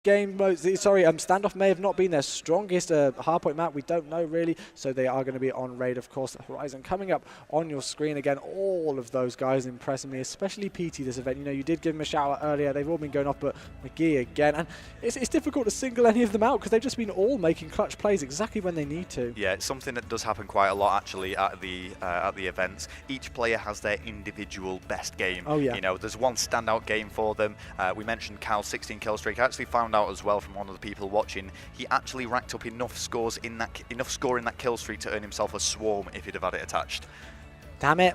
Standoff may have not been their strongest hardpoint map. We don't know really, so they are going to be on raid. Of course, Horizon coming up on your screen again. All of those guys impressing me, especially PT this event. You know, you did give them a shout out earlier. They've all been going off, but McGee again, and it's difficult to single any of them out because they've just been all making clutch plays exactly when they need to. Yeah, it's something that does happen quite a lot actually at the events. Each player has their individual best game. Oh yeah. You know, there's one standout game for them. We mentioned Cal's 16 kill streak. I actually found out as well from one of the people watching, he actually racked up enough score in that kill streak to earn himself a swarm if he'd have had it attached. Damn it.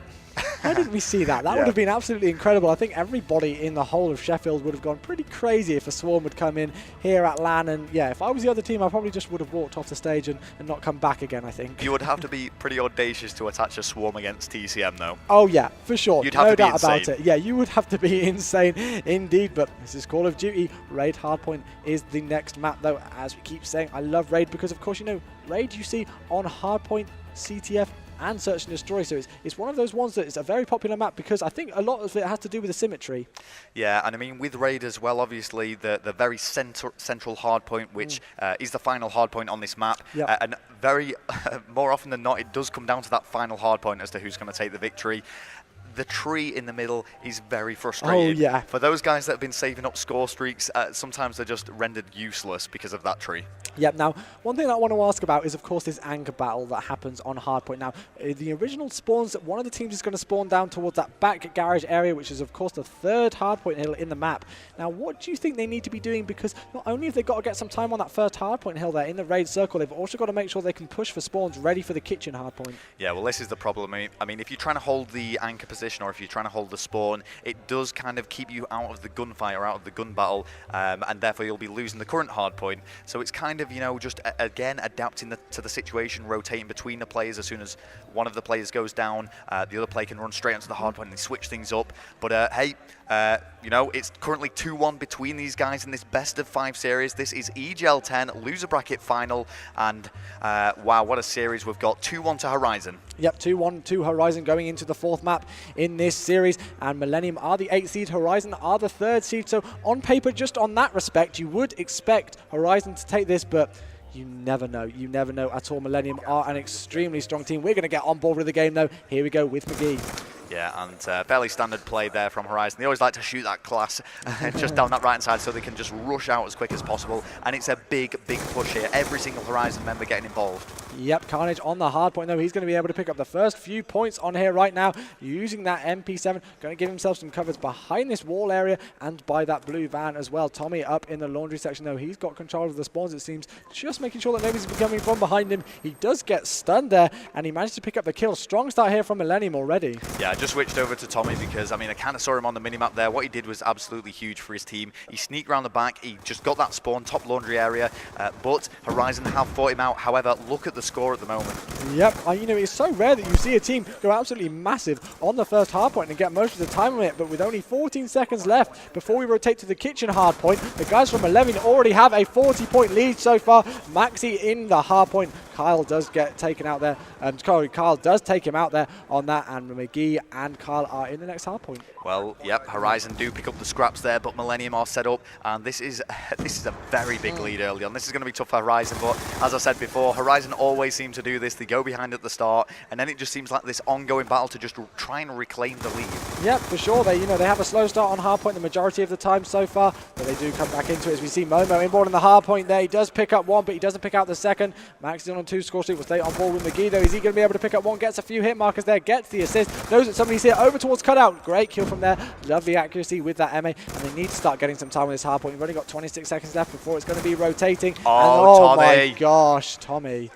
Why didn't we see that? That would have been absolutely incredible. I think everybody in the whole of Sheffield would have gone pretty crazy if a swarm would come in here at LAN. And yeah, if I was the other team, I probably just would have walked off the stage and not come back again, I think. You would have to be pretty audacious to attach a swarm against TCM, though. Oh, yeah, for sure. You'd have no to be doubt insane. about it. Yeah, you would have to be insane indeed. But this is Call of Duty. Raid Hardpoint is the next map, though. As we keep saying, I love Raid because, of course, you know, Raid you see on Hardpoint, CTF, and Search and Destroy, so it's one of those ones that is a very popular map because I think a lot of it has to do with the symmetry. Yeah, and I mean with Raid as well, obviously the very central hard point, which is the final hard point on this map, and very more often than not, it does come down to that final hard point as to who's going to take the victory. The tree in the middle is very frustrating. Oh, yeah. For those guys that have been saving up score streaks, sometimes they're just rendered useless because of that tree. Yep, now, one thing that I want to ask about is, of course, this anchor battle that happens on Hardpoint. Now, the original spawns, one of the teams is going to spawn down towards that back garage area, which is, of course, the third Hardpoint hill in the map. Now, what do you think they need to be doing? Because not only have they got to get some time on that first Hardpoint hill there in the raid circle, they've also got to make sure they can push for spawns ready for the kitchen Hardpoint. Yeah, well, this is the problem. I mean, if you're trying to hold the anchor position or if you're trying to hold the spawn, it does kind of keep you out of the gunfire, out of the gun battle, and therefore you'll be losing the current hardpoint. So it's kind of, you know, just again adapting to the situation, rotating between the players. As soon as one of the players goes down, the other player can run straight onto the hardpoint and they switch things up. But hey, you know, it's currently 2-1 between these guys in this best of 5 series. This is EGL10 loser bracket final, and wow, what a series we've got. 2-1 to Horizon. Yep, 2-1 to Horizon going into the 4th map in this series, and Millenium are the 8th seed, Horizon are the 3rd seed. So on paper, just on that respect, you would expect Horizon to take this, but you never know. You never know at all. Millenium are an extremely strong team. We're going to get on board with the game, though. Here we go with McGee. Yeah, and fairly standard play there from Horizon. They always like to shoot that class just down that right-hand side so they can just rush out as quick as possible. And it's a big, big push here. Every single Horizon member getting involved. Yep, Carnage on the hard point, though. He's going to be able to pick up the first few points on here right now using that MP7. Going to give himself some covers behind this wall area and by that blue van as well. Tommy up in the laundry section, though. He's got control of the spawns, it seems. Just making sure that nobody's coming from behind him. He does get stunned there, and he managed to pick up the kill. Strong start here from Millenium already. Yeah, I just switched over to Tommy because, I mean, I kind of saw him on the minimap there. What he did was absolutely huge for his team. He sneaked around the back. He just got that spawn, top laundry area, but Horizon have fought him out. However, look at the score at the moment. Yep, you know, it's so rare that you see a team go absolutely massive on the first hardpoint and get most of the time on it, but with only 14 seconds left before we rotate to the kitchen hardpoint, the guys from 11 already have a 40-point lead so far. Maxi in the hardpoint. Kyle does get taken out there. Kyle does take him out there on that, and McGee and Kyle are in the next hardpoint. Well, yep, Horizon do pick up the scraps there, but Millenium are set up, and this is a very big lead early on. This is going to be tough for Horizon, but as I said before, Horizon always seem to do this. They go behind at the start, and then it just seems like this ongoing battle to just try and reclaim the lead. Yep, for sure. They have a slow start on hardpoint the majority of the time so far, but they do come back into it. As we see Momo inboard on the hardpoint there. He does pick up one, but he doesn't pick out the second. Max is on 2 score streak. Will stay on board with McGee, though. Is he going to be able to pick up one? Gets a few hit markers there, gets the assist. Knows that somebody's here over towards cutout. Great kill from there. Lovely accuracy with that MA, and they need to start getting some time with this hardpoint. We've only got 26 seconds left before it's going to be rotating. Oh, Tommy. My gosh, Tommy.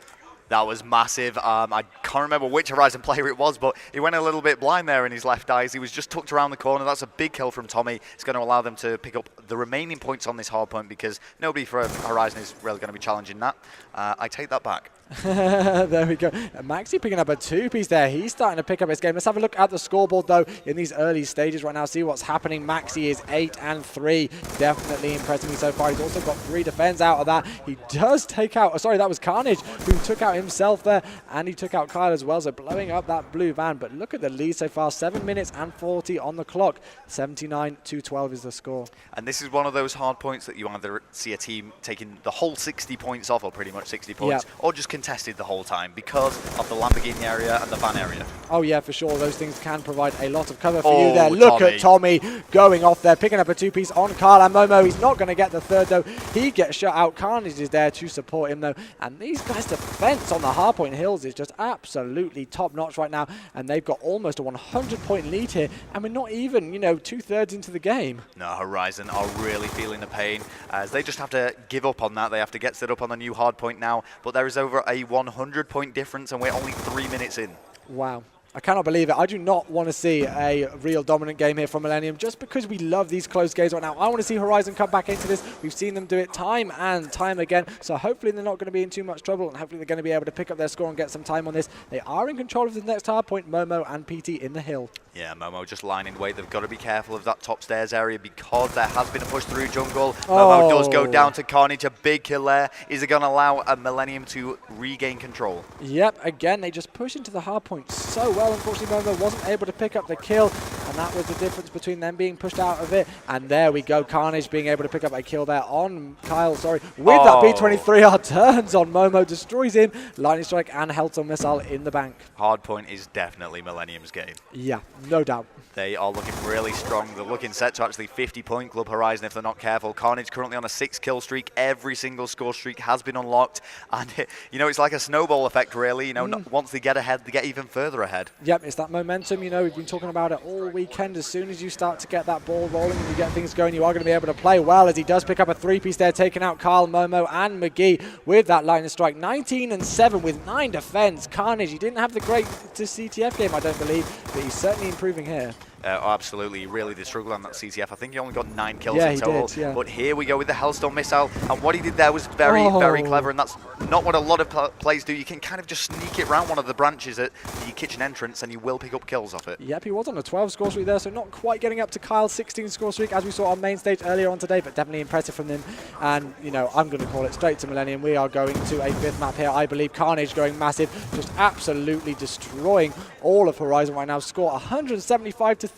That was massive. I can't remember which Horizon player it was, but he went a little bit blind there in his left eye. He was just tucked around the corner. That's a big kill from Tommy. It's going to allow them to pick up the remaining points on this hard point because nobody for Horizon is really going to be challenging that. I take that back. There we go. Maxi picking up a two-piece there. He's starting to pick up his game. Let's have a look at the scoreboard, though, in these early stages right now. See what's happening. Maxi is 8-3. Definitely impressing me so far. He's also got 3 defends out of that. He does take out... sorry, that was Carnage who took out himself there, and he took out Kyle as well, so blowing up that blue van. But look at the lead so far. 7 minutes and 40 on the clock. 79-12 is the score. And this is one of those hard points that you either see a team taking the whole 60 points off, or pretty much 60 points, or just contested the whole time because of the Lamborghini area and the van area. Oh yeah, for sure. Those things can provide a lot of cover for you there. Look at Tommy going off there, picking up a two-piece on Carl and Momo. He's not going to get the third, though. He gets shut out. Carnage is there to support him, though. And these guys' defense on the hardpoint hills is just absolutely top-notch right now. And they've got almost a 100-point lead here. And we're not even, you know, 2/3 into the game. No, Horizon are really feeling the pain as they just have to give up on that. They have to get set up on the new hardpoint now. But there is over a 100-point difference, and we're only 3 minutes in. Wow. I cannot believe it. I do not want to see a real dominant game here from Millenium just because we love these close games right now. I want to see Horizon come back into this. We've seen them do it time and time again, so hopefully they're not going to be in too much trouble, and hopefully they're going to be able to pick up their score and get some time on this. They are in control of the next hard point, Momo and PT in the hill. Yeah, Momo just lining the way. They've got to be careful of that top stairs area because there has been a push through jungle. Momo does go down to Carnage, a big kill there. Is it going to allow a Millenium to regain control? Yep, again, they just push into the hard point so well. Unfortunately, Momo wasn't able to pick up the kill, and that was the difference between them being pushed out of it. And there we go, Carnage being able to pick up a kill there on Kyle, with that B23. Our turns on Momo, destroys him, lightning strike and Hellstorm missile in the bank. Hardpoint is definitely Millenium's game. Yeah, no doubt. They are looking really strong. They're looking set to actually 50-point Club Horizon if they're not careful. Carnage currently on a 6-kill streak. Every single score streak has been unlocked. And, you know, it's like a snowball effect, really. You know, once they get ahead, they get even further ahead. Yep, it's that momentum. You know, we've been talking about it all weekend. As soon as you start to get that ball rolling and you get things going, you are going to be able to play well, as he does pick up a 3-piece there, taking out Carl, Momo and McGee with that lightning strike. 19-7 with 9 defense. Carnage, he didn't have the great CTF game, I don't believe, but he's certainly improving here. Absolutely, really did struggle on that CTF. I think he only got 9 kills in total. Did, yeah. But here we go with the Hellstorm missile, and what he did there was very, very clever, and that's not what a lot of plays do. You can kind of just sneak it around one of the branches at the kitchen entrance, and you will pick up kills off it. Yep, he was on a 12 score streak there, so not quite getting up to Kyle's 16 score streak as we saw on main stage earlier on today, but definitely impressive from him. And, you know, I'm going to call it straight to Millenium. We are going to a 5th map here. I believe Carnage going massive, just absolutely destroying all of Horizon right now. Score 175-37.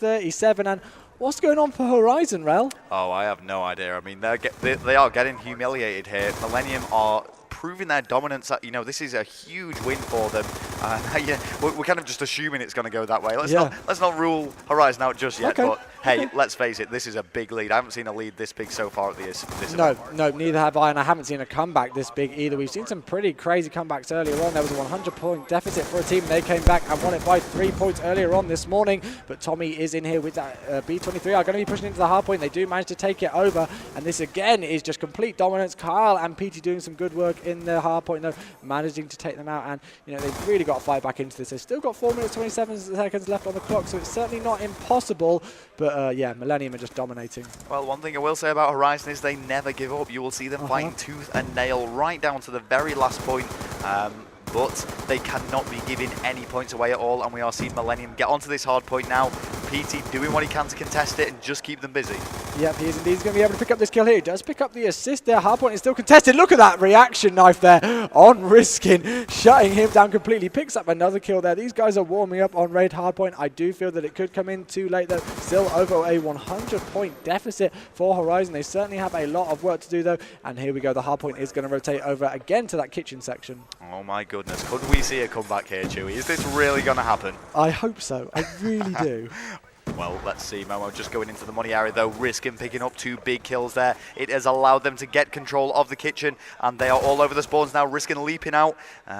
And what's going on for Horizon, Rel? Oh, I have no idea. I mean, they are getting humiliated here. Millenium are proving their dominance. You know, this is a huge win for them. Yeah, we're kind of just assuming it's going to go that way. Let's not rule Horizon out just yet. But hey, let's face it, this is a big lead. I haven't seen a lead this big so far at this event. No, neither have I, and I haven't seen a comeback this big either. We've seen some pretty crazy comebacks earlier on. There was a 100-point deficit for a team. They came back and won it by 3 points earlier on this morning. But Tommy is in here with that B23. Are going to be pushing into the hard point. They do manage to take it over, and this again is just complete dominance. Kyle and PT doing some good work in the hard point, though, managing to take them out. And you know, they've really got to fight back into this. They've still got 4 minutes 27 seconds left on the clock, so it's certainly not impossible. But yeah, Millenium are just dominating. Well, one thing I will say about Horizon is they never give up. You will see them fighting tooth and nail right down to the very last point. But they cannot be giving any points away at all, and we are seeing Millenium get onto this hard point now. PT doing what he can to contest it and just keep them busy. Yep, he is indeed. He's going to be able to pick up this kill here. He does pick up the assist there. Hardpoint is still contested. Look at that reaction knife there on Riskin, shutting him down completely. Picks up another kill there. These guys are warming up on Raid Hardpoint. I do feel that it could come in too late, though. Still over a 100-point deficit for Horizon. They certainly have a lot of work to do, though. And here we go. The Hardpoint is going to rotate over again to that kitchen section. Oh, my goodness. Could we see a comeback here, Chewy? Is this really going to happen? I hope so. I really do. Well, let's see. Momo just going into the money area, though. Riskin picking up 2 big kills there. It has allowed them to get control of the kitchen, and they are all over the spawns now. Riskin leaping out.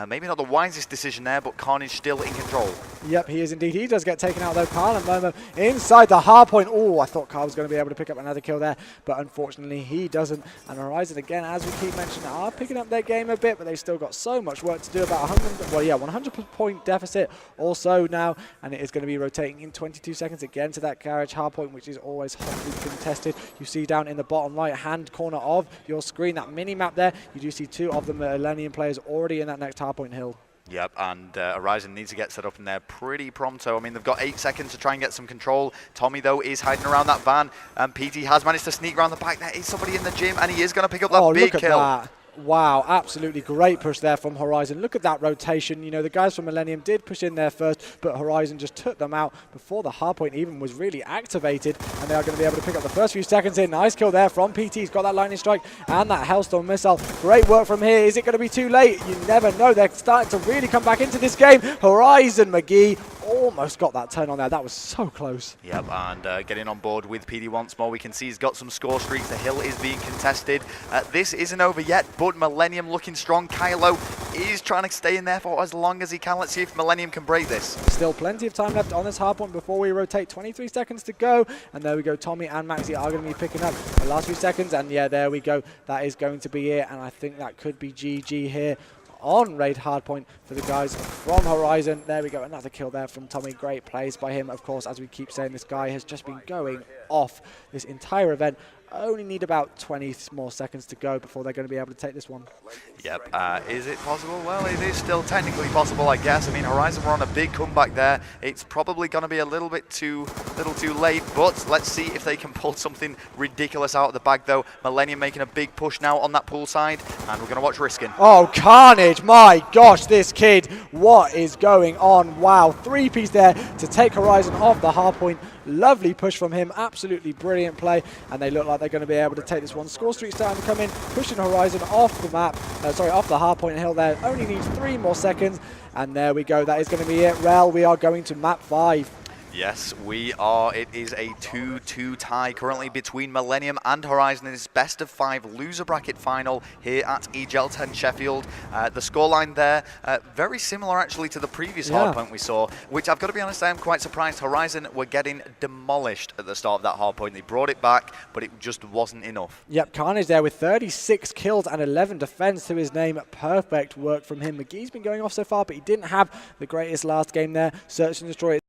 Maybe not the wisest decision there, but Carnage still in control. Yep, he is indeed. He does get taken out, though. Carl and Momo inside the hard point. Oh, I thought Carl was going to be able to pick up another kill there, but unfortunately he doesn't. And Horizon, again, as we keep mentioning, are picking up their game a bit, but they've still got so much work to do. About 100-point deficit also now, and it is going to be rotating in 22 seconds again. get into that garage hardpoint, which is always hotly contested. You see down in the bottom right-hand corner of your screen, that mini-map there, you do see 2 of the Millenium players already in that next hardpoint hill. Yep, and Horizon needs to get set up in there pretty pronto. I mean, they've got 8 seconds to try and get some control. Tommy, though, is hiding around that van, and PT has managed to sneak around the back. There is somebody in the gym, and he is going to pick up that big kill. Look at that. Wow, absolutely great push there from Horizon. Look at that rotation. You know, the guys from Millenium did push in there first, but Horizon just took them out before the hardpoint even was really activated, and they are going to be able to pick up the first few seconds in. Nice kill there from PT. He's got that lightning strike and that Hellstorm missile. Great work from here. Is it going to be too late? You never know. They're starting to really come back into this game. Horizon McGee almost got that turn on there. That was so close. Yep, and getting on board with PD once more. We can see he's got some score streaks. The hill is being contested. This isn't over yet, but Millenium looking strong. Kylo is trying to stay in there for as long as he can. Let's see if Millenium can break this. Still plenty of time left on this hardpoint before we rotate. 23 seconds to go. And there we go. Tommy and Maxi are going to be picking up the last few seconds. And yeah, there we go. That is going to be it. And I think that could be GG here on raid hardpoint for the guys from Horizon. There we go, another kill there from Tommy. Great plays by him. Of course, as we keep saying, this guy has just been going off this entire event. Only need about 20 more seconds to go before they're going to be able to take this one. Yep. Is it possible? Well, it is still technically possible, I guess. I mean, Horizon were on a big comeback there. It's probably going to be a little too late, but let's see if they can pull something ridiculous out of the bag, though. Millenium making a big push now on that pool side, and we're going to watch Riskin. Oh, carnage. My gosh, this kid. What is going on? Wow. 3-piece there to take Horizon off the hardpoint. Lovely push from him. Absolutely brilliant play, and they look like they're going to be able to take this one. Score streak starting to come in, pushing Horizon off the map, off the hardpoint hill there. Only needs 3 more seconds, and there we go. That is going to be it. Rel, we are going to map 5. Yes, we are. It is a 2-2 tie currently between Millenium and Horizon in this best of 5 loser bracket final here at EGL10 Sheffield. The scoreline there, very similar actually to the previous hardpoint we saw, which I've got to be honest, I am quite surprised. Horizon were getting demolished at the start of that hardpoint. They brought it back, but it just wasn't enough. Yep, Carnage there with 36 kills and 11 defense to his name. Perfect work from him. McGee's been going off so far, but he didn't have the greatest last game there. Search and Destroy